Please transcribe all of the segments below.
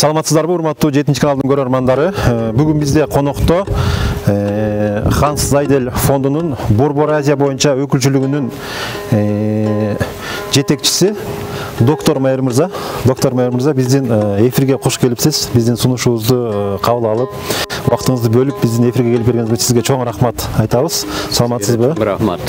Саламатсыздарбы, урматтуу 7 каналдын көрөрмандары. Бүгүн бизде конокто Ханс Зайдель фондунун Борбор Азия боюнча өкүлчүлүгүнүн жетекчиси доктор Майыр мырза. Доктор Майыр мырза, биздин эфирге кош келипсиз. Биздин сунушубузду кабыл алып, убактыңызды бөлүп биздин эфирге келип бергениңизге сизге чоң рахмат айтабыз. Саламатсызбы? Рахмат.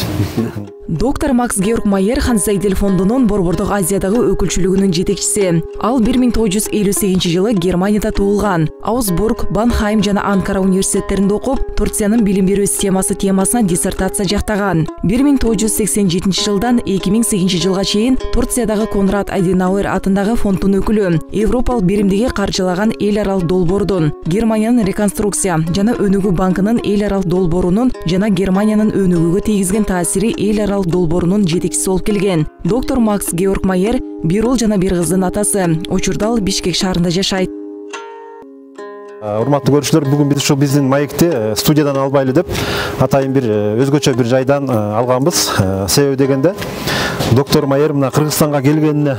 Доктор Макс Георг Майер Ханс Зайдель фондунун Борбордук Азиядагы өкүлчүлүгүнүн жетекчиси. Ал 1958 жылы Германияда туулган. Аусбург, Банхайм жана Анкара университеттеринде окуп, Турциянын билим берүү системасы темасына диссертация жактаган. 1987 жылдан 2008 жылга чейин Турциядагы Конрад Аденауэр атындагы фонддун өкүлү. Европалык биримдиги каржылаган эл аралык долбоордун, Германиянын реконструкция жана өнүгүү банкынын эл аралык долбоорунун жана Германиянын өнүгүүгө тийгизген таасири эл аралык долбоорунун жетекчиси болуп келген. Доктор Макс Георг Майер бир уул жана бир кыздын атасы. Учурда ал Бишкек шаарында жашайт. Урматтуу көрүүчүлөр, бүгүн биз ушул биздин маекти студиядан албайлы деп атайын бир өзгөчө бир жайдан алганбыз. Себеби дегенде доктор Майер мына Кыргызстанга келгенине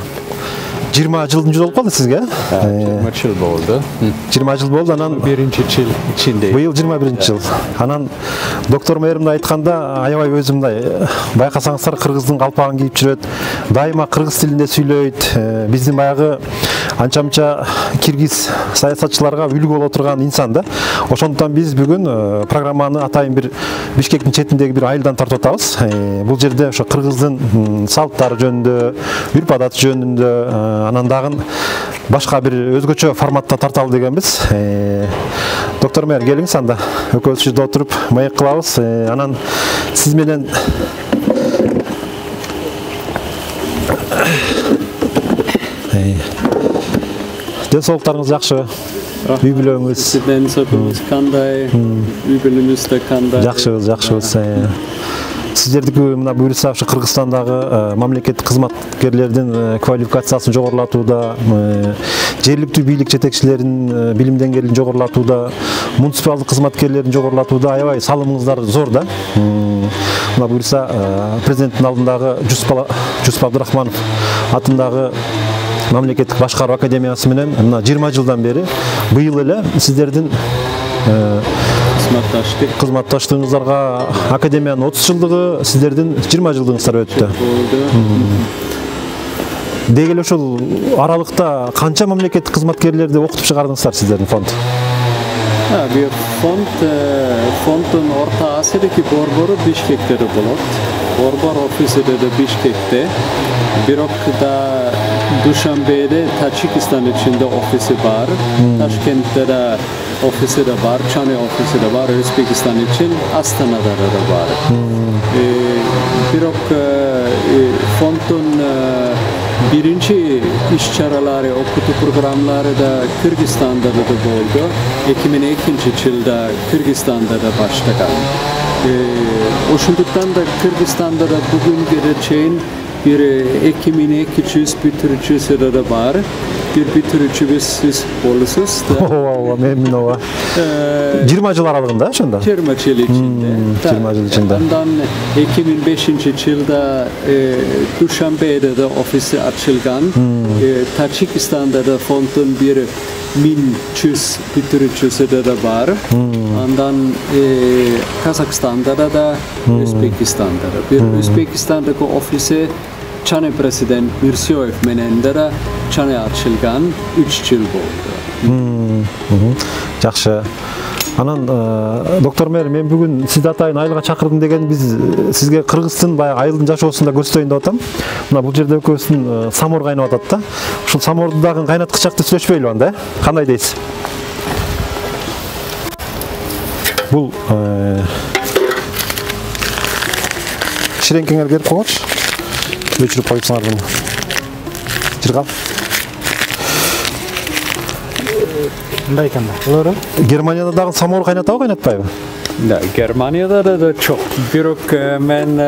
20 жылдын жүзү болуп калды сизге. 20 жыл болду. 20 жыл болду, анан Биринчи жыл ичинде. Быйыл 21 жыл. Анан доктор Майер мындай айтканда, аябай өзүм мындай байкасаңыздар, кыргыздын калпагын кийип жүрөт. Дайыма кыргыз тилинде сүйлөйт. Биздин баягы анча-мынча киргиз саясатчыларга үлгү боло турган инсан да. Ошондуктан биз бүгүн программаны атайын бир Бишкектин четиндеги бир айылдан тартып атабыз. Бул жерде ошо кыргыздын салттары жөнүндө, үрп-адаты жөнүндө, анан дагы башка бир өзгөчө форматта тарталы дегенбиз. Доктор Майер, келиңиз, анда экөөбүз жерде отуруп маек кылабыз. Анан сиз менен денсаулыктарыңыз жакшыбы? Үй бүлөңүз? Денсаулыгыбыз кандай? Үй бүлөбүз да кандай? Жакшыбыз. Сиздердики мына буюрса ушу Кыргызстандагы мамлекеттик кызматкерлердин квалификациясын жогорулатууда, жергиликтүү бийлик жетекчилеринин билим деңгээлин жогорулатууда, муниципалдык кызматкерлерин жогорулатууда аябай салымыңыздар зор да. Мына буюрса президенттин алдындагы Жусуп Абдырахманов атындагы мамлекеттик башкаруу академиясы менен мына 20 жылдан бери быйыл эле сиздердин кызматташтыгыңыздарга академиянын 30 жылдыгы, сиздердин 20 жылдыгыңыздар өттү. Деги эле ушул аралыкта канча мамлекеттик кызматкерлерди окутуп чыгардыңыздар сиздердин фонд? Фонддун орто асырдыки борбору Бишкекте болот. Борбор офиси да Бишкекте. Бирок да Душанбеде, Таджикистан ичинде офиси бар. Ташкентте да офиси да бар, Чане офиси да бар, Өзбекистан ичин Астанада да бар. Бирок фонддун биринчи иш-чаралары, окутуу программалары да Кыргызстанда да болду. 2002 жылда Кыргызстанда да баштаган. Ошондуктан да Кыргызстанда да бүгүнгө чейин bir 2200 bitirүүчүсү да бар. Bir bitirүүчүбүз сиз болосуз да. Ооба, мемнун ооба. 20 жыл аралыгында ошондо? 20 жыл ичинде. 20 жыл ичинде. Андан 2005 жылда Душанбеде да офиси ачылган. Таджикистанда да фонддун bir 1100 bitirүүчүсү да бар. Андан Казакстанда да, Өзбекистанда да. Bir Өзбекистандагы офиси Чане президент Мирзиёев менен да Чане ачылган 3 жыл болду. Жакшы. Анан доктор Майер, мен бүгүн сизди атайын айылга чакырдым деген, биз сизге кыргыздын баягы айылдын жашоосун да көрсөтөйүн деп атам. Мына бул жерде экөөбүздүн самор кайнап атат да. Ушул саморду дагы кайнаткычакты сүйлөшпөйлү анда, кандай дейсиз? Бул ширеңкеңер берип койгончу. Өчүрүп коюпсуңар буну. Жыргап. Мындай экен да. Германияда дагы самор кайнатабы, кайнатпайбы? Да, Германияда да чок. Бирок мен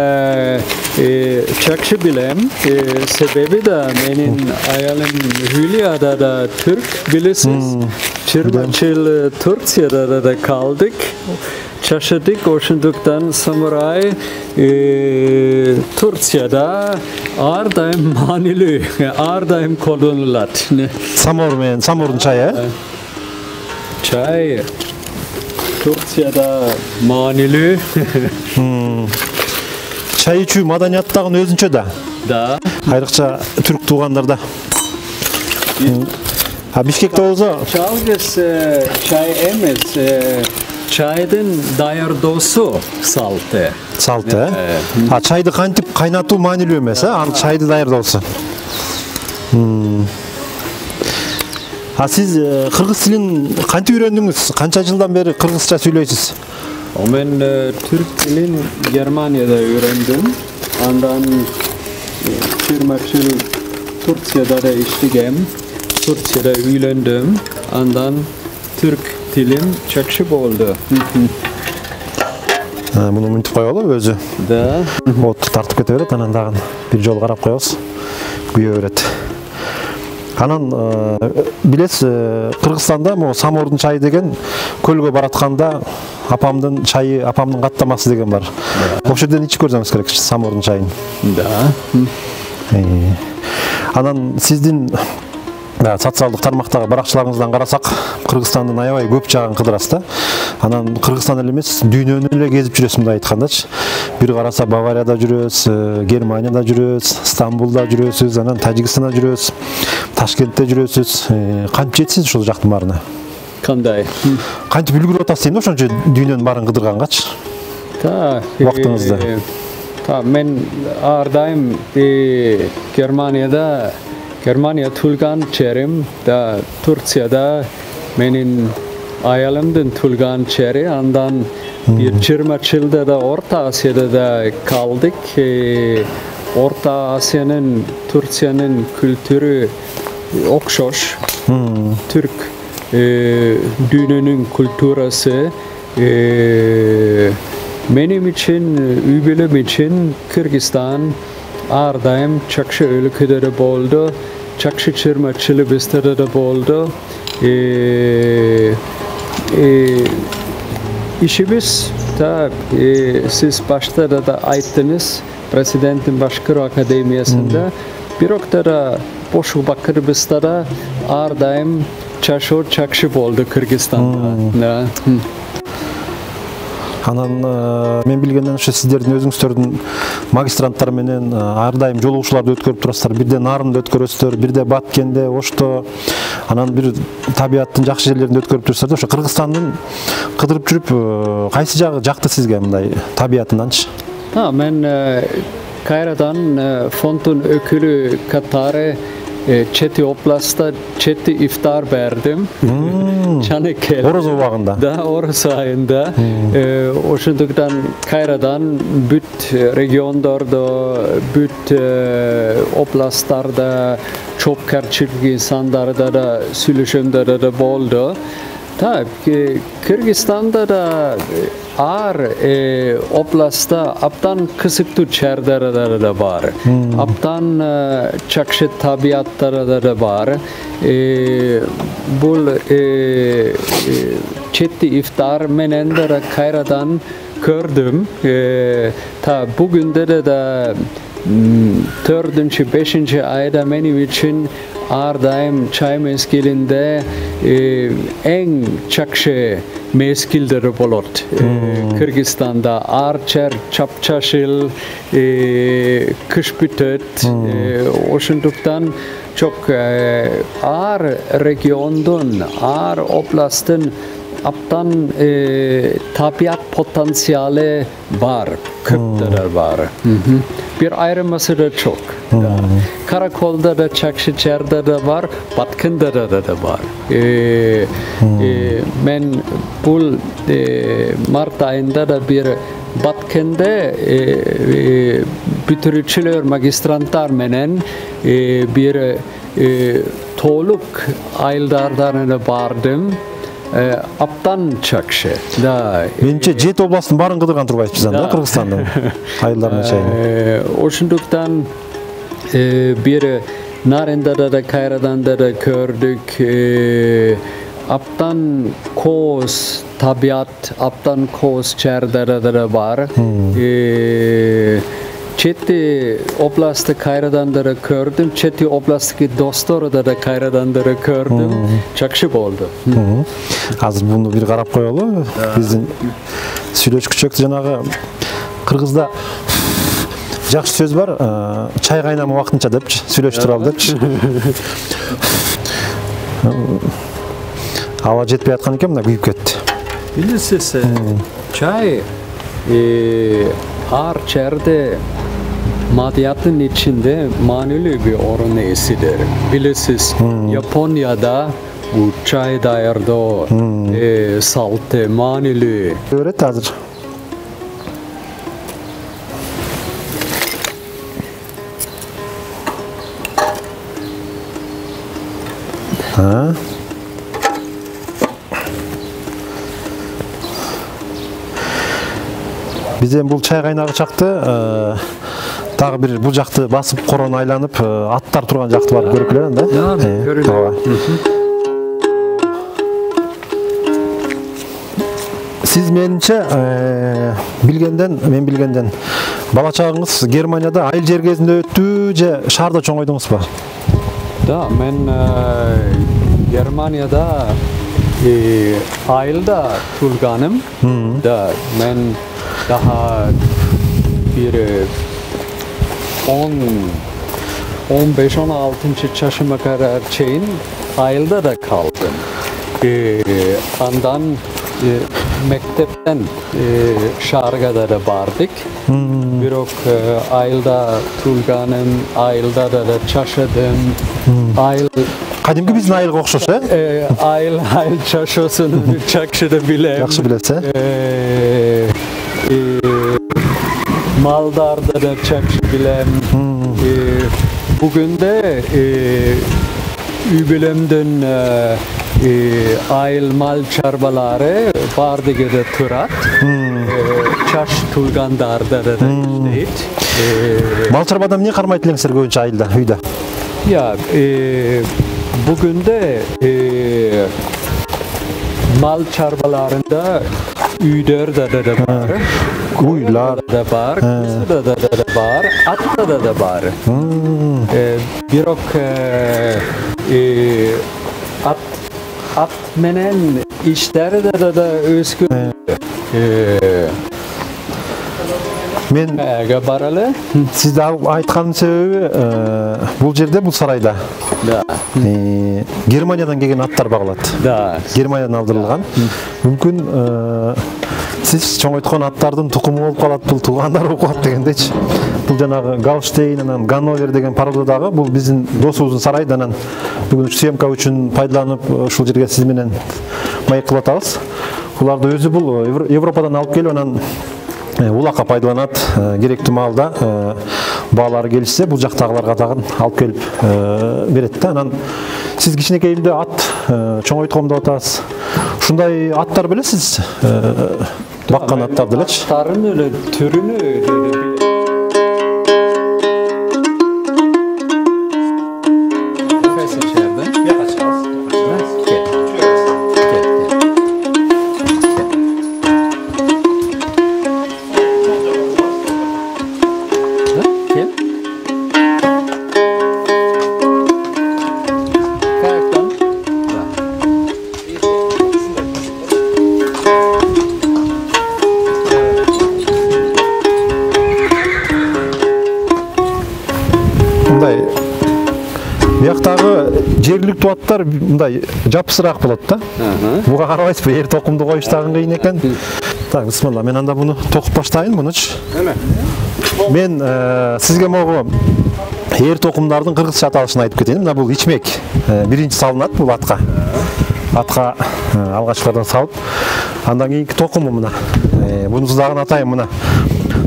жакшы билем. Себеби да менин аялым Hülya'da da Türk, bilesiniz. 20 yıl Türkiye'de de kaldık. Çaşıdık oşunduktan samuray Türkiye'de ardayım manili, ardayım kullanılat. Samurun çayı. Çay Türkiye'de manili. Çay içүү madaniyattагы өзүнчө да. Da. Айрыкча түрк туугандарда. Бишкекте болсо Çalgıs çay emez. Çayın dayardosu saltı. салты. Чайды кантип кайнатуу маанилүү эмес, аны чайды даярдоосу. Сиз кыргыз тилин кантип үйрөндүңүз? Канча жылдан бери кыргызча сүйлөйсүз? Ben Türk dilini Germanya'da öğrendim. Ondan 20 yıl Türkiye'de de işledim. Türkiye'de öğrendim. Ondan Türk dilim çok oldu. Муну мынтип коелу өзү. Da. Отту тартып кете берет, анан дагы бир жолу карап коебуз. Күйө берет. Анан билесиз, Кыргызстанда могу самордун чайы деген көлгө баратканда апамдын чайы, апамдын каттамасы деген бар. Ошол жерден ичип көрсөңүз керек самордун чайын. Da. Анан сиздин социалдык тармактагы баракчыларыңыздан карасак, Кыргызстандын аябай көп жагын кыдырасыз да. Анан Кыргызстан эле эмес, дүйнөнү эле кезип жүрөсүң мындай айткандачы. Бир караса Баварияда жүрөсүз, Германияда жүрөсүз, Стамбулда жүрөсүз, анан Тажикстанда жүрөсүз, Ташкентте жүрөсүз. Кантип жетсиз ушул жактын баарына? Kanday. Кантип үлгүрүп атасыз дейм да ошончо дүйнөнүн баарын кыдыргангачы. Ta. Vaxtınızda. Ta men ardayım Germanya Tulgan çerim da Türkiye'de benim ayalımdan Tulgan çeri ondan bir 20 yılda da Orta Asya'da da kaldık. Orta Asya'nın Türkiye'nin kültürü okşoş. Türk dünyanın kültürası benim için, übülüm için Kırgızistan ardayım çakşı ülkede de oldu, çakşı çırmaçılı bistede de oldu. İşimiz da siz başta da ayttınız, Presidentin Başkuru Akademiyasında bir noktada boşu bakır bistede ardayım çakşı oldu Kırgızistan'da. Анан мен билгенден ошо сиздердин өзүңүздөрдүн магистранттар менен ар дайым жолугушууларды өткөрүп турасыздар. Бирде Нарында өткөрөсүздөр, бирде Баткенде, Ошто, анан бир табиаттын жакшы жерлеринде өткөрүп турасыздар. Ошо Кыргызстандын кыдырып жүрүп, кайсы жагы жакты сизге мындай табиятынанчы? Men Kayradan Fontun ökülü Katar'ı Çeti Oblast'ta Çeti iftar verdim. Çanakkale. Oroz ubagında. Da Oroz ayında. Oşunduktan Kayradan büt regionlarda, büt oblastlarda, çok karşılık insanlarda da sülüşümde de oldu. Tabii Kırgızistan'da da ağır oblasta aptan kısık çerlerde de var. Aptan çakşı tabiatları da var. Bu çetti iftar menendere Kayradan gördüm. Ta bugün de 4. 5. ayda benim için ardayım çay mezgilinde en çakşı mezgilleri bolot. Kırgızistan'da Arçer, Çapçaşil, kış bütöt. Oşunduktan çok ağır regiondan, ağır oblastın aptan tabiat potansiyeli var, köpteler var. Bir ayrılması da çok. Karakolda da Çakşıçer'de de var, Batkın'da da var. Ben bu Mart ayında da bir Batkın'da bitiriciler magistrantlar menen bir toğluk aylardan bardım. Aptan çakşı. Менимче жети областтын баарын кыдырган турбайсыз да Кыргызстандын айылдарына чейин. Oşunduktan bir Narenda'da da Kayradan'da da gördük. Aptan koos tabiat, aptan koos çerdereleri var. Çeti oblasti kayradandırı gördüm, çeti oblasti dostları da kayradandırı gördüm. Çakşı oldu. Hazır bunu bir qarap koyalım. Bizim süйлöшкүчөк жанагы Кыргызда жакшы сөз бар, чай кайнама убактынча депчи, сүйлөшүп туралы депчи. Ава жетпей аткан экен, мына күйүп кетти. Bilirsiz, çay ağır çerde maddiyatın içinde manevi bir oranesidir. Bilirsiniz, Japonya'da bu çay dairde o saltı, manevi. Öğret hazır. Ha. Bizden бұл чай кайнагы чакты дагы бир бул жакты басып корон айланып аттар турган жакты барып көрүп келем да. Görülüyor. Siz menimçe men bilgenden bala çağыңыз Германияда айыл жер кезинде өттү же шаарда чоңойдуңуз ба? Da, ben Germanya'da ayılda tulganım. Da, ben daha bir 15-16 yaşıma kadar şeyin ayılda da kaldım. Andan mektepten şargada da vardık. Birok ayılda tulganım, ayılda da çaşadım. Ayıl Kadimki bizdin айылга окшош, ayıl çaşosunu çakşıda bilem. Жакшы билет, Maldarda da çakşı bilem. Bugün de übelemden ayıl mal çarbaları bardigede turat. Çaş tulgandarda da işte. Мал чарбадан эмне кармайт элеңиздер көбүнчө айылда, үйдө? Ya bugün de mal çarbalarında üyler de var, Uylar da var, kuzu da var, at da var. Birok at menen işleri de özgür. мен Baralı. сизде айтканымдын себеби бул жерде бул сарайда Da, Германиядан келген аттар багылат. da. Германиядан алдырылган. Мүмкүн сиз чоңойткон аттардын тукуму болуп калат, бул туугандары болуп калат дегендечи. Бул жанагы Галштейн анан Ганновер деген пародадагы бул биздин досубуздун сарайы анан бүгүн съемка үчүн пайдаланып ушул жерге сиз менен маек кылып атабыз. Буларды өзү бул Европадан алып келип анан улакка пайдаланат, керектүү маалда баалары келишсе бул жактагыларга дагы алып келип берет да. Анан сиз кичинекейимде ат чоңойтком деп атасыз. Ушундай аттар билесиз? Баккан аттарды элечи. Аттарын öyle türünü öyle Жергиликтүү аттар мындай жапсыраак болот да. Буга карабайсызбы, эр токумду коюш дагы кыйын экен. Так, бисмилла, мен анда буну токуп баштайын мунучу. Мен сизге могу эр токумдардын кыргызча аталышын айтып кетейин. Мына бул ичмек. Биринчи салынат бул атка. Атка алгачкыдан салып, андан кийинки токуму мына. Буну дагы атайын мына.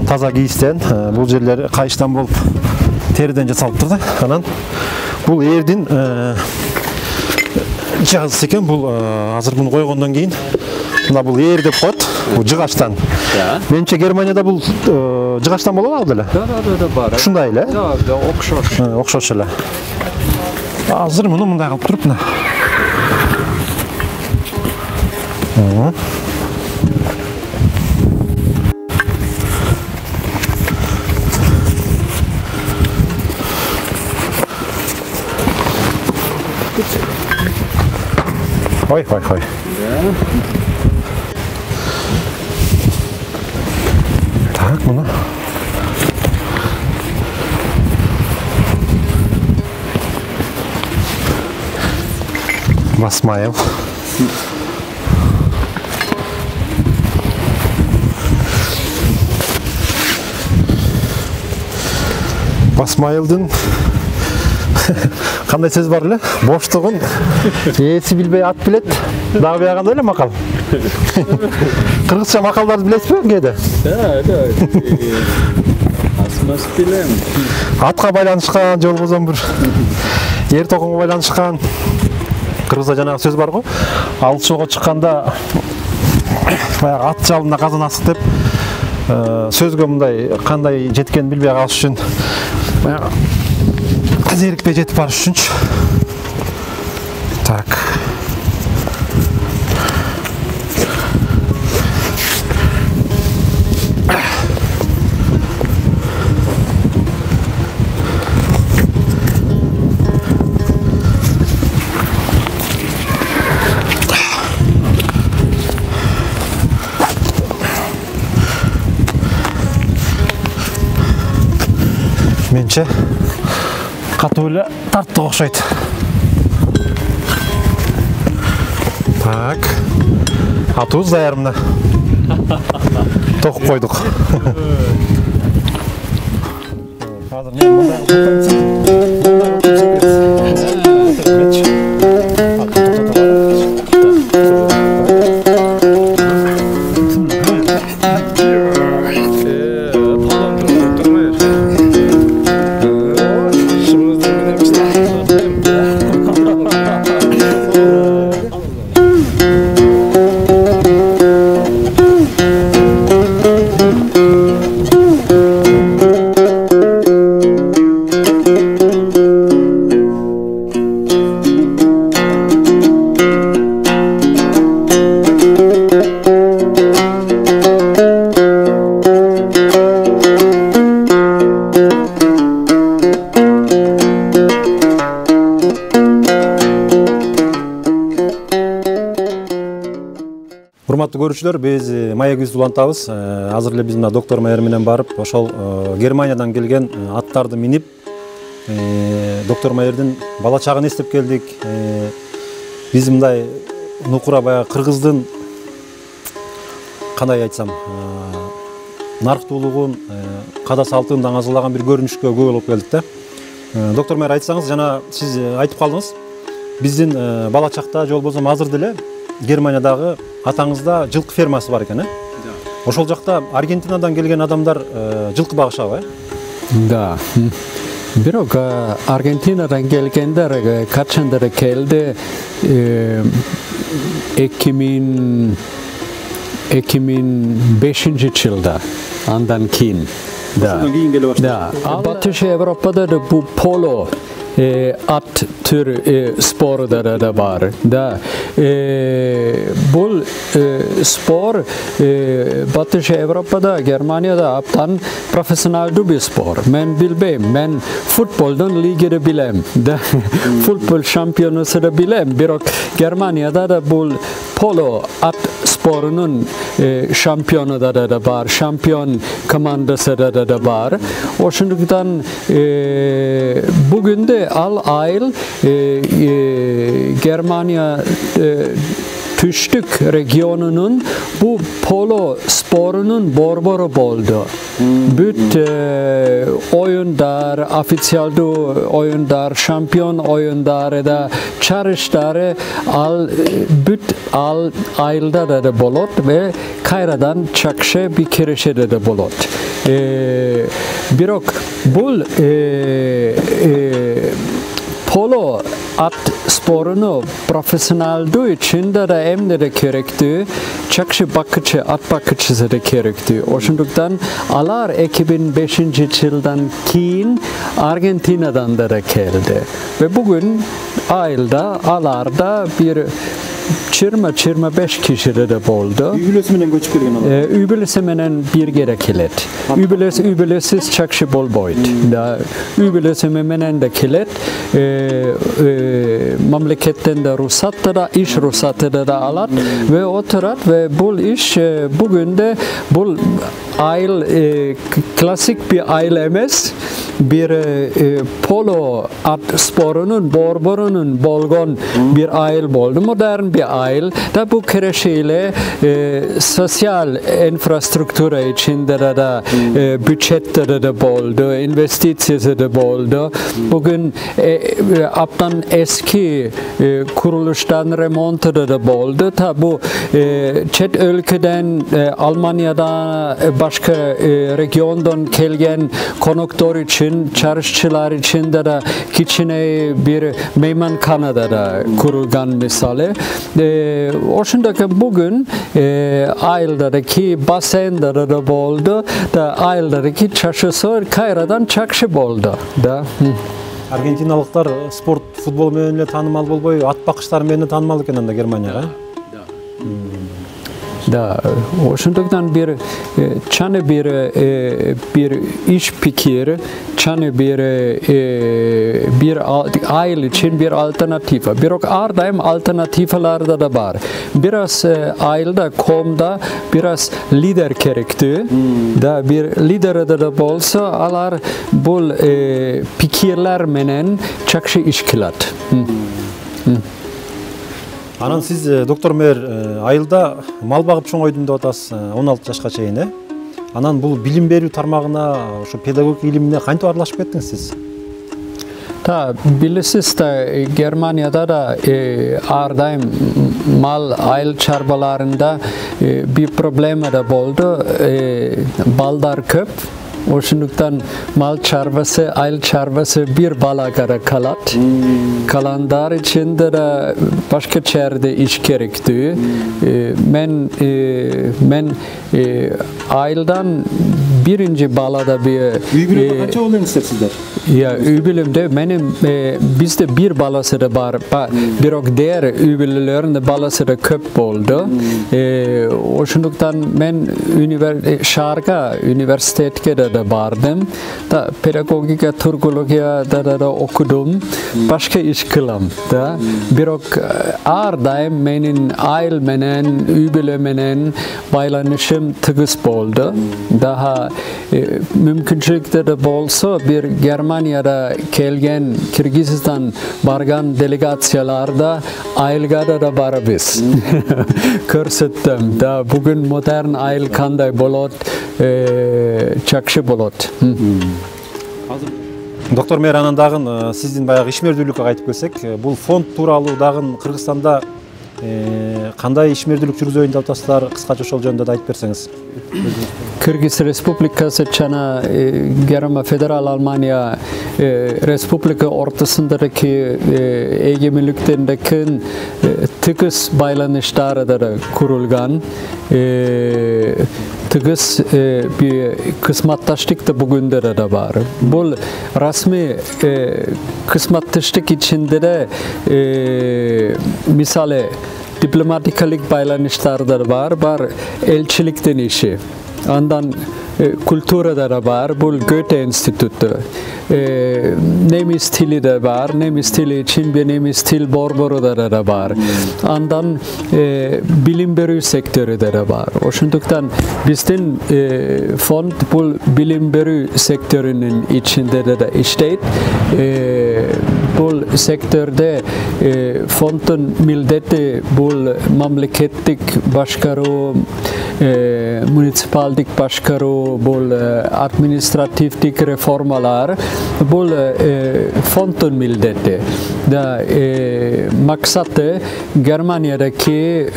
Таза кийистен, бул жерлери кайыштан болуп териден жасалыптыр да. Анан бул эрдин жазысы экен. Бул азыр муну койгондон кийин мына бул эр деп коет. Бул жыгачтан. Менимче Германияда бул жыгачтан болот ал деле. Да бар. Ушундай эле. Да, окшош. Окшош эле. Азыр муну мындай кылып туруп мына. Ой. Так, bunu. Basmayalım. Basmayıldın. Qanday söz бар эле? Боштугун ээси билбей ат билет. Дагы бияганда эле макал. Кыргызча макалдарды билесизби кээде? Да. Асмас билем. Атка байланышкан, же болбосо бир эр токонго байланышкан. Кыргызда жанагы сөз бар го. Алыс жолго чыкканда баягы ат жалында казан асык деп сөзгө мындай кандай жеткенин билбей калыш үчүн баягы зерикпей жетип барыш үчүнчү. Так. Менче катуу эле тарттык окшойт. Так. Атуз даярмына. Ток койдук. Азыр мен урматтуу көрүүчүлөр, биз маегибизди улантабыз. Азыр эле биз мына доктор Майер менен барып, ошол Германиядан келген аттарды минип, доктор Майердин бала чагын эстеп келдик. Биз мындай нукура баягы кыргыздын кандай айтсам, нарктуулугун, када салтын аңазылаган бир көрүнүшкө күбө болуп келдик да. Доктор Майер, айтсаңыз, жана сиз айтып калдыңыз. Биздин бала чакта же болбосо азыр деле Германиядагы атаңызда жылкы фермасы бар экен, Ошол жакта Аргентинадан келген адамдар жылкы багышабы, Да. Бирок Аргентинадан келгендер качандар келди 2005-жылда, андан кийин. Да. Батыш Европада да бу поло at tür sporları da var. Da bu spor Batı Avrupa'da, Germanya'da aptan profesyonel bir spor. Ben bilmem, ben futboldan ligede bilem. Da futbol şampiyonası da bilem. Birok Germanya'da da bu polo at sporunun şampiyonu da var, şampiyon komandası da var. O şundan bugün de al-ayl Germanya Tüştük regionunun bu polo sporunun borboru oldu. Büt oyundar, ofisyalde oyundar, şampiyon oyundarı da çarışları al ayılda da bolot ve kayradan çakşe bir kirişe de bolot. Birok bul polo at sporunu profesyonelduğu için de emde de gerekti. Çakşı bakıcı, at bakıcısı da gerekti. O şundan alar 2005 yıldan kiin Argentina'dan da geldi. Ve bugün ayılda alarda bir 20-25 kişide de boldu. Übülesi menen göçüp kelgen alar. Übülesi menen bir gere kelet. Übülesiz çakşı bol boyut. Da übülesi menen de kelet. Mamleketten de ruhsatta da iş ruhsatta da alat ve oturat ve bul iş bugün de bul ail klasik bir ail emes bir polo at sporunun borborunun bolgon bir ail boldu modern bir ail da bu kereşiyle sosyal infrastruktura içinde de bütçette de boldu investisyası da boldu bugün aptan eski kuruluştan remontu da boldu ta bu çet ülkeden Almanya'da başka regiondan kelgen konuktor için çalışçılar için de kiçine bir meyman Kanada'da kurulgan misali. Oşundaki bugün ayıldaki basende da boldu da ayıldaki çarşısı Kayra'dan çakşı boldu da. Argentinalıklar sport futbol menен tanımal bolboy, at bakışlar menен tanımal eken anda Germaniyaga. Da, oşunduktan bir çane bir iş fikir, çane bir aile için bir alternatif. Birok ardayım alternatiflerde de var. Biraz ailede komda biraz lider gerekti. Da bir lider de bolsa alar bul fikirler menen çakşı işkilat. Anan siz доктор Мейер айылда мал багып чоңойдум деп атасыз 16 жашка чейин Анан бул билим берүү тармагына ошо педагогик илимине кантип аралашып кеттиңиз сиз? Ta bilesiz de Germanya'da da ardayım mal ayl çarbalarında bir problem de boldu. Baldar köp. Oşunduktan mal çarvası, ayl çarvası bir balagara kalat. Kalandar içinde de başka çerde iş gerekti. Men ayldan birinci balada bir... Üybilimde kaça olayın sizler? Ya üybilimde benim bizde bir balası da var. Birok diğer üybililerin balası da köp oldu. Oşunduktan men şarga üniversiteye de vardım. Da pedagogika, Türkologiya da okudum. Başka iş kılam da. Birok ardayım menin ayl menen, üybile menen baylanışım tıgıs oldu. Daha mümkünçülükte de bolsa bir Germanya'da kelgen Kırgızistan bargan delegatsiyalarda aylgada da var biz. Körsettim da bugün modern ayl kanday bolot çakşı bolot. Доктор Мейер анан дагы сиздин баягы ишмердүүлүккө кайтып келсек, бул фонд тууралуу дагы Кыргызстанда кандай ишмердүүлүк жүргүзөйүн деп атасыздар, кыскача ошол жөнүндө да айтып берсеңиз. Kırgız Respublikası çana Germa Federal Almanya Respublika ortasındaki egemenliklerindeki tıkız baylanışları da kurulgan. Tıgız bir kısmattaşlık da bugün de var. Bu resmi kısmattaşlık içinde de misale diplomatikalik baylanışlar da var elçilikten işi. Ondan kultura da var, bu Goethe Enstitüsü. Nemi stili de var, nemi stili için bir nemi stil borboru da var. Ondan bilim berü sektörü de var. Oşunduktan bizden fond bu bilim berü sektörünün içinde de işleyip bu sektörde fondun mildeti bu mamleketlik başkaru municipaldik başkaru bu administratiflik reformalar bu fondun mildeti da maksatı Germanya'daki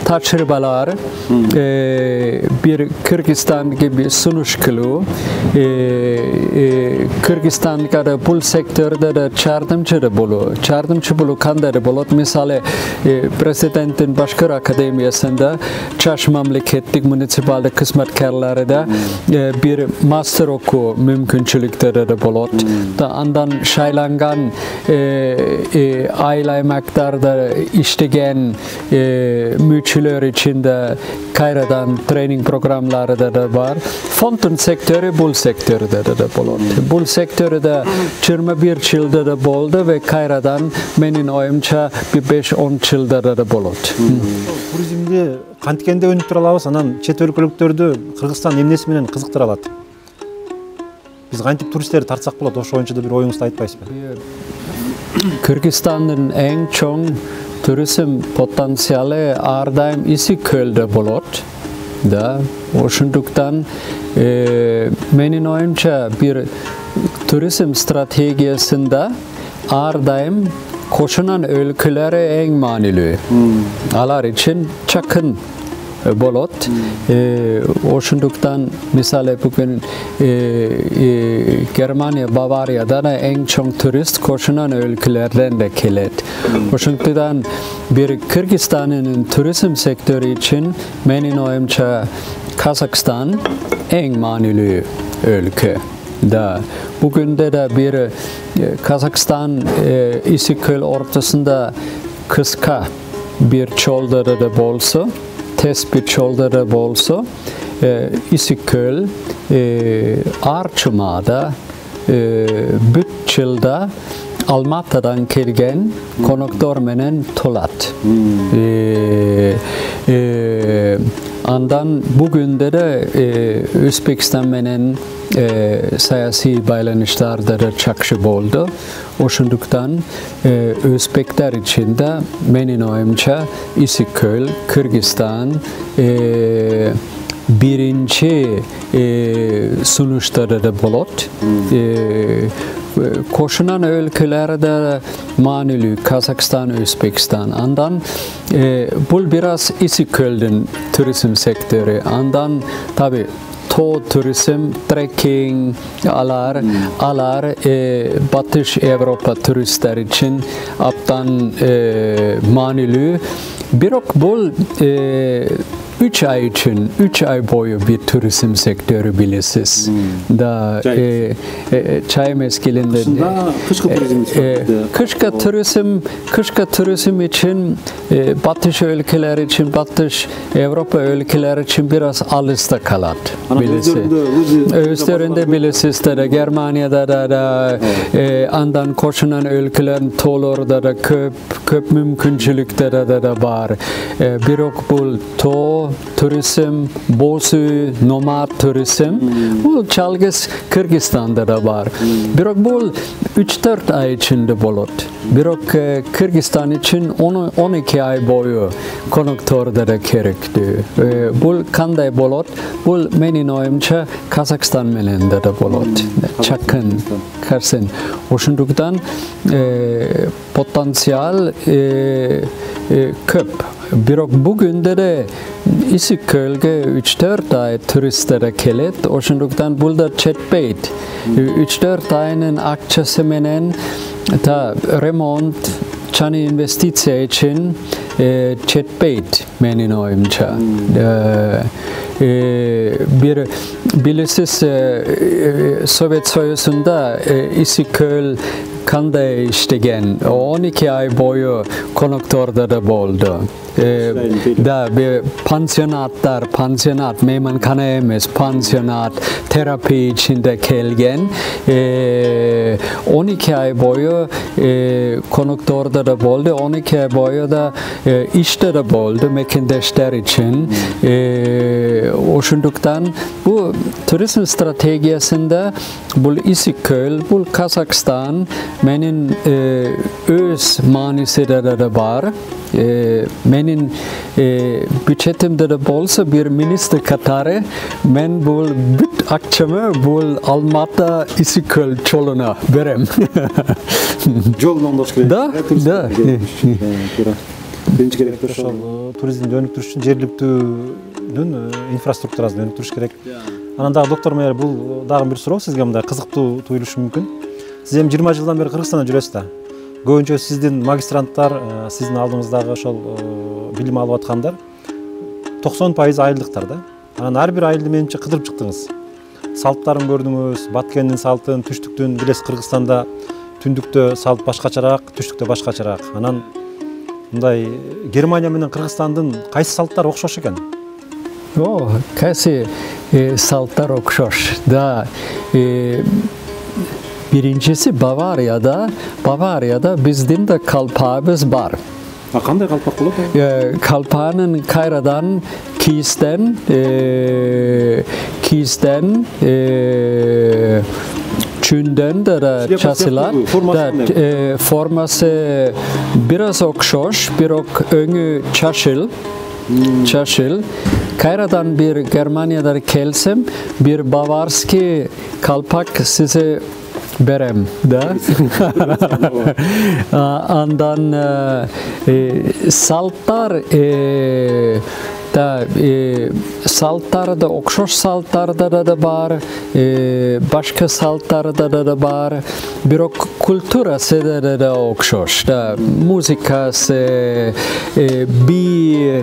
tecrübeler bir Kırgızistan gibi sunuşkulu Kırgızistan'da bu sektörde de çardımcı bulu kandari bulot misale presidentin Başkar Akademiyasında Şaş mamleketlik munisipalde kısmetkarları da bir master oku mümkünçülükleri de bolot. Da andan şaylangan aylaymaktarda iştegen müçüler içinde kayradan training programları da var. Fontun sektörü bul sektörü de bolot. Bul sektörü de 21 yılda da boldu ve kayradan menin oyumça bir 5-10 yılda da bolot. Turizmde kantkende önüp tura alabыз, анан чет өлкөлүктөрдү Кыргызстан эмнеси менен кызыктыра алат? Биз кантип туристтерди тартсак болот? Ошо боюнча да бир оюңузду айтпайсызбы? Kırgızistan'ın en çok turizm potansiyeli ardayım İsiköl'de bolot. Da oşunduktan menin oyunca bir turizm stratejisinde ardayım koşunan ülkelere en manili. Alar için çakın bolot. Oşunduktan misal bugün Germanya, Bavarya'da da en çok turist koşunan ülkelerden de gelir. Oşunduktan bir Kırgızistan'ın turizm sektörü için benim oyumca Kazakistan en manili ülke. Da bugün de bir Kazakistan İstiklal ortasında kıska bir çölde de bolsa, test bir çölde de bolsa, İstiklal Arçıma'da bütçülde Almata'dan kelgen konuktör menen tolat. Andan bugün de Özbekistan menen siyasi bağlanışlarda da çakışı oldu. Oşunduktan Özbekler için de menin oyumca İstiklal, Kırgızistan birinci sunuşları da bolot. Koşunan ülkelerde manili Kazakistan, Özbekistan. Andan bu biraz İstiklal'ın turizm sektörü. Andan tabi to turizm, trekking, alar Batış Avrupa turistler için aptan manili. Birok bol 3 ay için, 3 ay boyu bir turizm sektörü bilesiz. Da çay mezgilinde kışka turizm için Batış ülkeler için, Batış Avrupa ülkeler için biraz alista kalat. Özlerinde bilesiz de Germanya'da da andan koşunan ülkelerin tolorda da köp mümkünçülükte de var. Birok bul to turizm, bozu, nomad turizm, bu çalgıs Kırgızistan'da da var. Birok bu 3-4 ay içinde bolot. Birok Kırgızistan için 12 ay boyu konuktörde de gerekti. Bu kanday bolot, bu menin oyumca Kazakistan menende de bolot. Çakın, karşın. Oşunduktan potansiyel köp. Birok bugün de İstiklal'e 3-4 ay turistlere gelir. Oşunduktan burada çetbeyt. 3-4 ayının akçası menen ta remont, çani investisiya için çetbeyt menin oyumca. Bir bilesiz Sovyet Soyuzu'nda İstiklal kanday iştegen 12 ay boyu konuktörde de boldu. Da bir pansiyonat, meymanxana pansiyonat, terapi içinde kelgen 12 ay boyu konuktörde de boldu. 12 ay boyu da işte de boldu mekandaşlar için. Oşunduktan bu turizm stratejisinde bu İstiklal, bu Kazakistan menin öz manisi de var. Menin bütçetimde de bolsa bir minister katarı men bu büt akçamı bu Almata İstiklal çoluna verem. Жолунан дош керек. Da. Birinci керек ошол туризмди өнүктүрүш үчүн жергиликтүүнүн инфраструктурасын өнүктүрүш керек. Анан дагы доктор Майер, бул дагы бир суроо сизге мындай кызыктуу туюлушу мүмкүн. Сиз эми 20 жылдан бери Кыргызстанда жүрөсүз да. Көбүнчө сиздин магистранттар, сиздин алдыңыздагы ошол билим алып аткандар 90% айылдыктар да. Анан ар бир айылды менимче кыдырып чыктыңыз. Салттарын көрдүңүз, Баткендин салтын, түштүктүн билес Кыргызстанда түндүктө салт башкачараак, түштүктө башкачараак. Анан мындай Германия менен Кыргызстандын кайсы салттары окшош экен? Кайсы салттар окшош. Да. Биринчиси Баварияда биздин да калпагыбыз бар. Кандай калпак болот? Kalpanın kayradan kisten çünden de çasılar da forması biraz okşoş, birok önü çaşıl. Kayradan bir Germanya'da gelsem bir Bavarski kalpak size berem da. Andan saltlar da saltlarda okşoş saltlarda da var, başka saltlarda da var. Birok kulturası da okşoş. Da müzikası, bir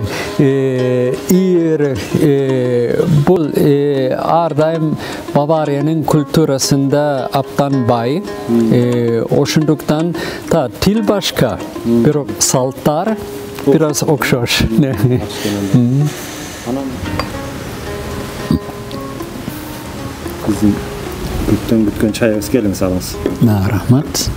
bu ardayım Bavarya'nın kulturasında aptan bay. Oşunduktan da til başka. Birok saltlar biraz okşoş. Bizim bütün çayımız gelin sağlığınız. Rahmat.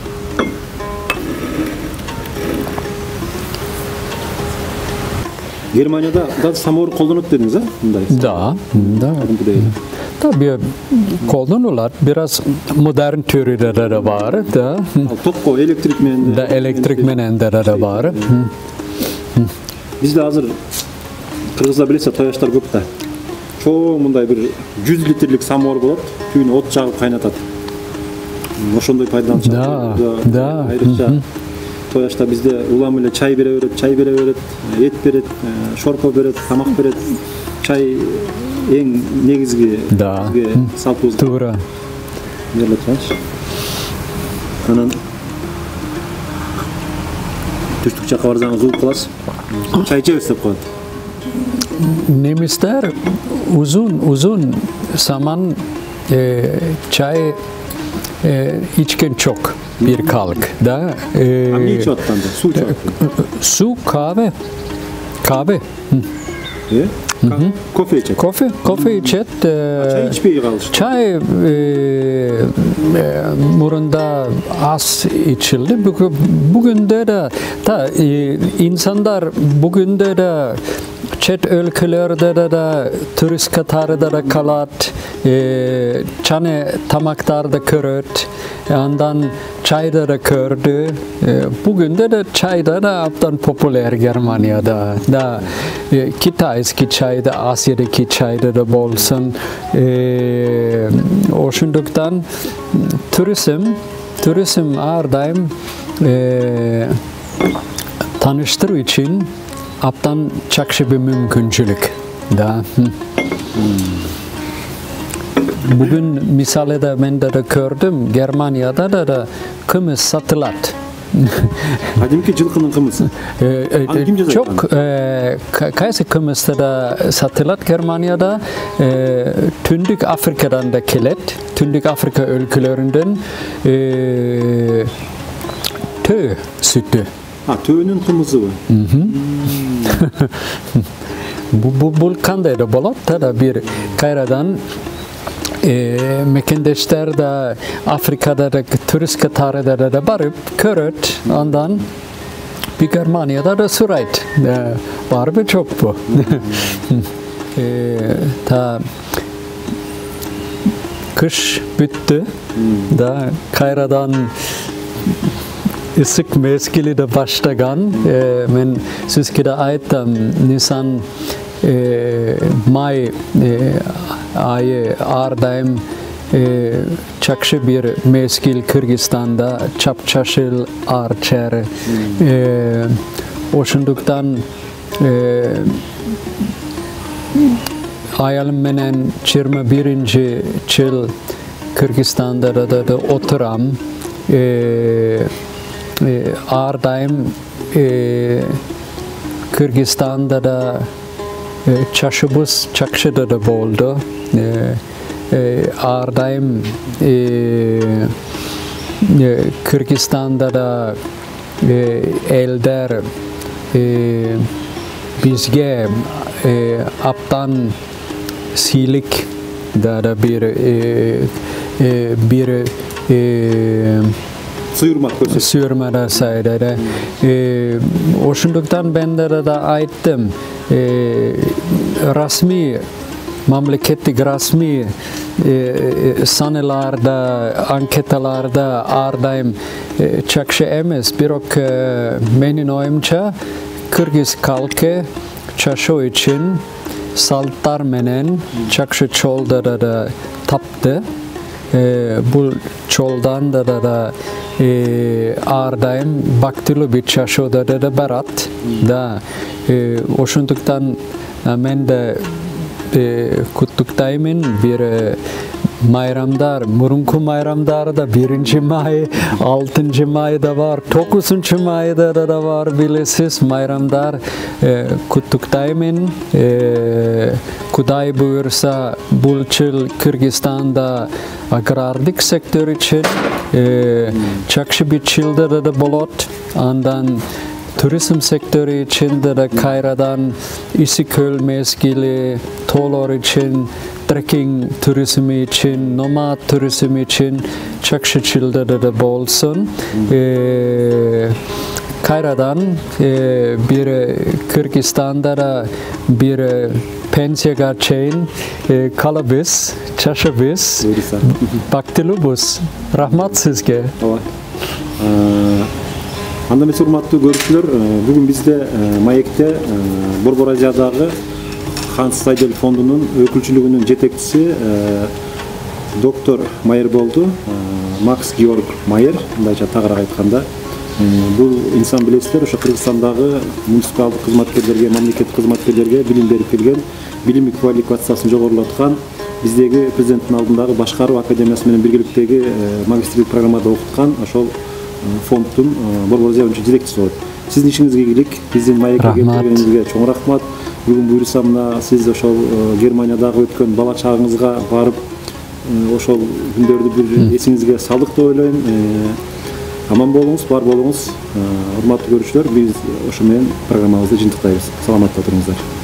Germanya'da da samur kollanıp dediniz ha? Da. Tabii kullanıyorlar. Biraz modern teorileri de var. Da. Topko elektrik menenleri de var. Bizde hazır Kırgızlar bilirse toyaşlar көп da. Çoğu mınday bir 100 litrelik samor bulup, tüyünü ot çağıp kaynatады. Oşondoy пайдаланышат. Da. Ayrıca toyaşta bizde ulam ile çay bere öret, et beret, şorpa beret, tamak beret. Çay en negizgi saltыбыз. Tuğra. Анан түштүк жакка барсаңыз угуп каласыз. Çay içебиz деп коет. Nemisler uzun zaman çay içken çok bir kalk da. Ne içiyor da? Su içiyor. Su, kahve. Kofe içet. Kofe içet. Çay içmeyi kalıştı. Çay Murunda az içildi. Bugün de insanlar bugün de çet ülkelerde de turist katarda da kalat, çane tamaklarda köröt, yandan çayda da kördü. Bugün de çayda da aptan popüler Germanya'da. Da Kitayski çayda, Asya'daki çayda da bolsun. Oşunduktan turizm ardayım tanıştırı için aptan çakşı bir mümkünçülük da. Bugün misale de ben de gördüm Germanya'da da kımız satılat. Kadimki cılkının kımızı. Çok kaysı kımızda da satılat Germanya'da Tündük Afrika'dan da kelet. Tündük Afrika ülkelerinden tö sütü. Töyünün kımızı var. Bu kanday da bolat da bir kayradan mekendeşler de Afrika'da da turist katarda da barıp köröt ondan bir Germanya'da da surayt var bir çok bu. Ta kış bitti da kayradan ısık mezgili de başlagan men sizkide aytam Nisan May ayı ardayım çakşı bir mezgil Kırgızistan'da çapçaşıl arçer oşunduktan ayalım menen 21. yıl Kırgızistan'da da oturam ardayım Kırgızistan'da da çaşımız çakşıda da oldu. Ardayım Kırgızistan'da da elder bizge aptan silik da bir sıyırma da sayede. Oşunduktan ben de ayttım. Rasmi mamleketlik rasmi sanılarda, anketalarda ardayım çakşı emes. Birok menin oyumça Kırgız halkı çaşı için saltlar menen çakşı çolda da taptı. Bu çoldan da ardayım baktilo bir çaşı da barat da oşunduktan men de kutuktayımın bir mayramdar, murunku mayramdar da 1. May, 6. May'da var, 9. May'da da var bilesiz mayramdar kutuktayımın Kuday buyursa bulçıl Kırgızistan'da agrarlık sektör için çakşı biçilde de bolot andan turizm sektörü için de Kayra'dan İsiköl mezgili, Tolor için, trekking turizmi için, nomad turizmi için çakşıçılda da bolsun. Kayra'dan bir Kırgızistan'da da bir pensiya geçen kalabız, çaşabız, baktilubuz. Rahmat sizge. Anda mesele hurmatlı görüşler. Bugün bizde Mayek'te Borbor Aziyadagi Hans Seidel Fondu'nun ökülçülüğünün yetekçisi Doktor Mayer boldu. Max Georg Mayer, bundayça tağırak aytkanda. Bu insan bilesizler, oşa Kırgızistan'dagı munisipaldık hizmetkerlerge, mamleket hizmetkerlerge bilim berip kelgen, bilim kvalifikatsiyasını jogorlatkan, bizdegi prezidentin aldındagı Başkaruv Akademiyası menen birgeliktegi magistrlik programmada okutkan, oşol fondun Borbor Aziyadagi yetekçisi bolot. Sizin işinizge iyilik, bizim Mayek'e gelgeningizge çoğun rahmat. Bugün buyursam siz oşol Germaniyadagı ötkön bala çağыңызga barıp oşol gündөрдү bir esingizge saldık da oylayın. Aman bolunuz, var bolunuz. Hurmatlı görüşler, biz oşu menен programmabызды жыйынтыктайбыз. Саламатта туруңуздар.